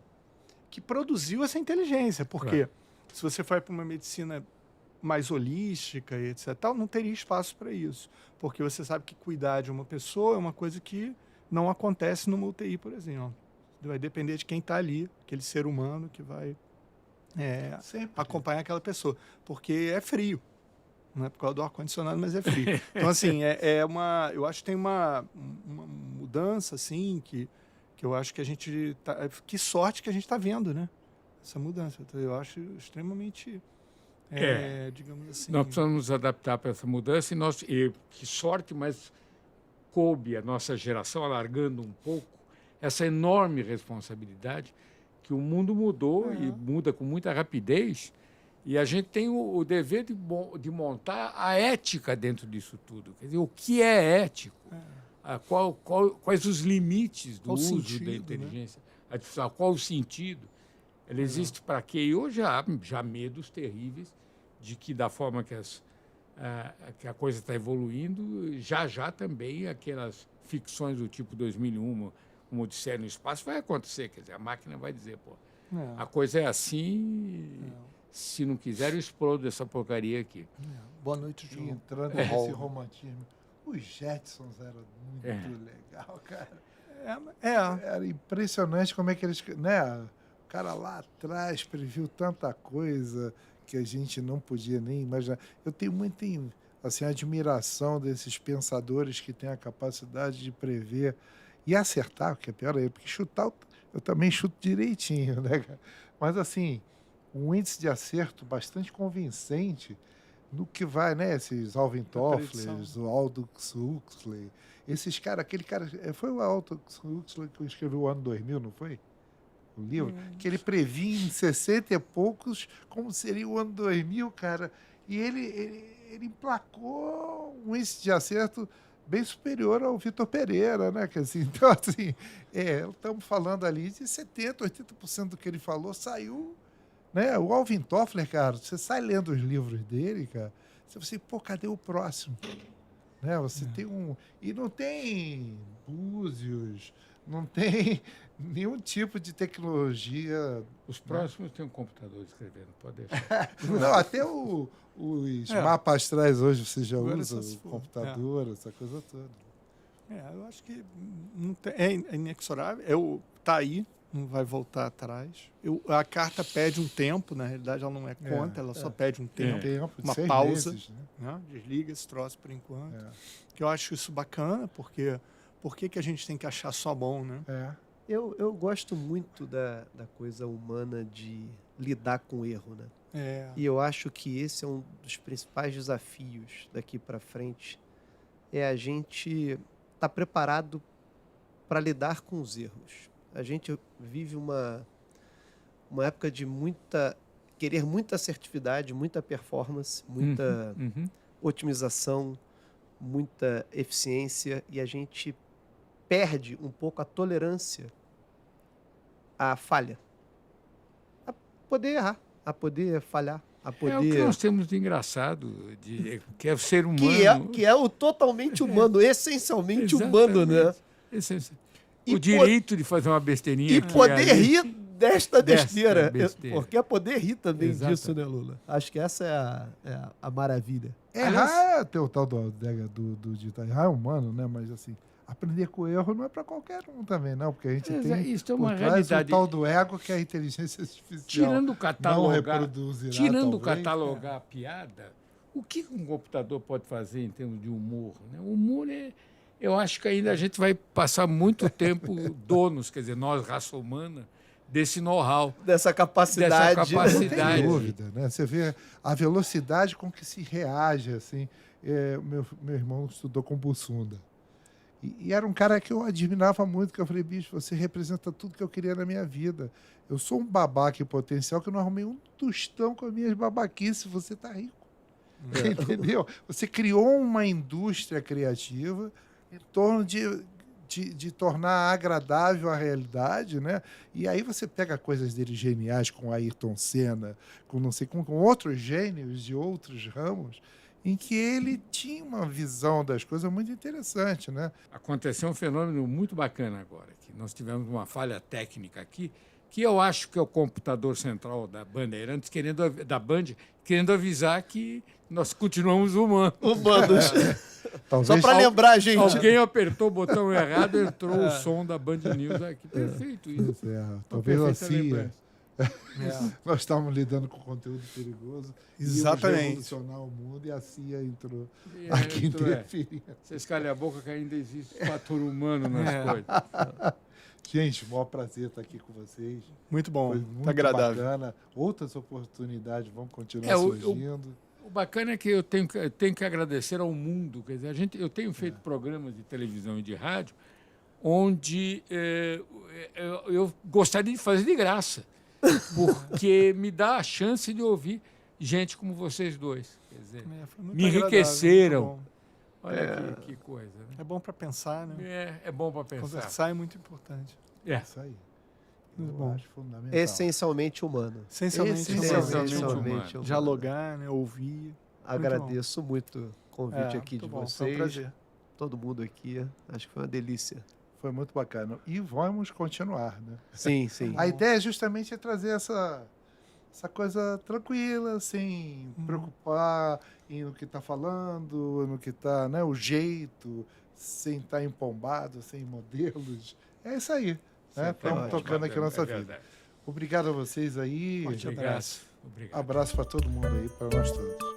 Speaker 3: que produziu essa inteligência. Porque se você for para uma medicina mais holística e etc., tal, não teria espaço para isso. Porque você sabe que cuidar de uma pessoa é uma coisa que não acontece numa UTI, por exemplo. Vai depender de quem está ali, aquele ser humano que vai acompanhar aquela pessoa. Porque é frio. Não é por causa do ar-condicionado, mas é frio. Então, assim, eu acho que tem uma mudança, assim, que eu acho que a gente... que sorte que a gente está vendo, né? Essa mudança. Então, eu acho extremamente, digamos assim...
Speaker 2: Nós precisamos nos adaptar para essa mudança e que sorte, mas coube a nossa geração, alargando um pouco, essa enorme responsabilidade que o mundo mudou e muda com muita rapidez. E a gente tem o dever de montar a ética dentro disso tudo. Quer dizer, o que é ético? Quais os limites do uso da inteligência artificial? Qual o sentido? Ela existe para quê? E hoje há já medos terríveis de que, da forma que a coisa está evoluindo, já também aquelas ficções do tipo 2001, uma Odisseia no Espaço, vai acontecer. Quer dizer, a máquina vai dizer, a coisa é assim... Se não quiser, eu explodo essa porcaria aqui.
Speaker 3: Boa noite, João.
Speaker 1: Entrando nesse romantismo. Os Jetsons eram muito legal, cara. Era impressionante como é que eles... Né? O cara lá atrás previu tanta coisa que a gente não podia nem imaginar. Eu tenho muita assim, admiração desses pensadores que têm a capacidade de prever e acertar, o que é pior aí, porque chutar eu também chuto direitinho, né, cara? Mas assim... um índice de acerto bastante convincente no que vai, né? Esses Alvin Toffler, o Aldous Huxley, esses caras, aquele cara... Foi o Aldous Huxley que escreveu o ano 2000, não foi? O livro? Que ele previa em 60 e poucos como seria o ano 2000, cara. E ele emplacou um índice de acerto bem superior ao Vitor Pereira, né? Então, assim, estamos falando ali de 70%, 80% do que ele falou saiu... Né? O Alvin Toffler, cara, você sai lendo os livros dele, cara, você fala assim, pô, cadê o próximo? Né? Você tem um... E não tem búzios, não tem nenhum tipo de tecnologia...
Speaker 2: Os próximos têm um computador escrevendo, pode deixar.
Speaker 1: Não, até os mapas astrais hoje você já
Speaker 3: Agora
Speaker 1: usa o computador, essa coisa toda.
Speaker 3: Eu acho que não tem, é inexorável, tá aí, não vai voltar atrás. A carta pede um tempo, na realidade ela não é conta, ela só pede um tempo, uma pausa, meses, né? Desliga esse troço por enquanto. Que eu acho isso bacana, porque por que a gente tem que achar só bom, né?
Speaker 4: Eu gosto muito da coisa humana de lidar com o erro, né? E eu acho que esse é um dos principais desafios daqui para frente, é a gente estar preparado para lidar com os erros. A gente vive uma época de querer muita assertividade, muita performance, muita otimização, muita eficiência, e a gente perde um pouco a tolerância à falha, a poder errar, a poder falhar, a poder...
Speaker 2: É o que nós temos de engraçado, que é o ser humano...
Speaker 4: Que é o totalmente humano, essencialmente humano, né?
Speaker 2: O direito de fazer uma besteirinha.
Speaker 4: E poder rir desta besteira. Porque é poder rir também disso, né, Lula? Acho que essa é a maravilha.
Speaker 1: Errar, tem o tal do ditado, errar é humano, né? Mas assim, aprender com o erro não é para qualquer um também, não. Porque a gente tem
Speaker 2: isso é uma
Speaker 1: por trás
Speaker 2: realidade.
Speaker 1: O tal do ego que é a inteligência artificial
Speaker 2: Tirando catalogar
Speaker 1: talvez,
Speaker 2: a piada, o que um computador pode fazer em termos de humor? Né? O humor eu acho que ainda a gente vai passar muito tempo donos, quer dizer, nós, raça humana, desse know-how.
Speaker 4: Dessa capacidade.
Speaker 1: Não tem dúvida, né? Você vê a velocidade com que se reage, assim. Meu irmão estudou com Bussunda. E era um cara que eu admirava muito, que eu falei, bicho, você representa tudo que eu queria na minha vida. Eu sou um babaca em potencial que eu não arrumei um tostão com as minhas babaquices, você tá rico. Entendeu? Você criou uma indústria criativa em torno de tornar agradável a realidade, né? E aí você pega coisas dele geniais com Ayrton Senna, com outros gênios de outros ramos, em que ele tinha uma visão das coisas muito interessante, né?
Speaker 2: Aconteceu um fenômeno muito bacana agora, que nós tivemos uma falha técnica aqui, que eu acho que é o computador central da Bandeirantes, da Band, querendo avisar que nós continuamos humanos.
Speaker 4: Só para lembrar, gente.
Speaker 2: Alguém apertou o botão errado e entrou o som da Band News aqui. Perfeito isso.
Speaker 1: Talvez a CIA Nós estávamos lidando com conteúdo perigoso.
Speaker 3: Exatamente.
Speaker 1: Íamos revolucionar o mundo e a CIA entrou
Speaker 2: E
Speaker 1: aqui
Speaker 2: entrou,
Speaker 1: interferindo.
Speaker 2: Vocês calem a boca que ainda existe fator humano nas coisas.
Speaker 1: Gente, maior prazer estar aqui com vocês.
Speaker 3: Muito bom,
Speaker 1: Foi
Speaker 3: muito
Speaker 1: muito
Speaker 3: agradável.
Speaker 1: bacana. Outras oportunidades vão continuar
Speaker 2: É,
Speaker 1: surgindo.
Speaker 2: O bacana é que eu tenho que agradecer ao mundo. Quer dizer, eu tenho feito programas de televisão e de rádio onde eu gostaria de fazer de graça, porque me dá a chance de ouvir gente como vocês dois. Quer dizer,
Speaker 3: Foi muito
Speaker 2: me
Speaker 3: agradável,
Speaker 2: enriqueceram.
Speaker 3: muito bom.
Speaker 2: Olha que coisa. Né?
Speaker 3: É bom para pensar, né?
Speaker 2: É bom para pensar.
Speaker 3: Conversar é muito importante.
Speaker 1: Isso aí.
Speaker 3: Muito
Speaker 1: Eu
Speaker 3: bom.
Speaker 1: acho fundamental.
Speaker 4: Essencialmente humano.
Speaker 3: Essencialmente
Speaker 2: humano.
Speaker 3: dialogar, né? Ouvir.
Speaker 4: Agradeço muito o convite
Speaker 3: É,
Speaker 4: aqui de
Speaker 3: muito bom,
Speaker 4: vocês.
Speaker 3: Foi um prazer.
Speaker 4: Todo mundo aqui. Acho que foi uma delícia.
Speaker 1: Foi muito bacana. E vamos continuar, né?
Speaker 4: Sim, sim.
Speaker 1: A ideia justamente é trazer essa coisa tranquila, sem preocupar no que está falando, no que está, né, o jeito, sem estar empombado, sem modelos. É isso aí. Né? Estamos tocando aqui a nossa vida.
Speaker 2: Verdade.
Speaker 1: Obrigado a vocês aí.
Speaker 3: Forte
Speaker 2: Obrigado.
Speaker 3: abraço.
Speaker 2: Obrigado.
Speaker 1: Abraço para todo mundo aí, para nós todos.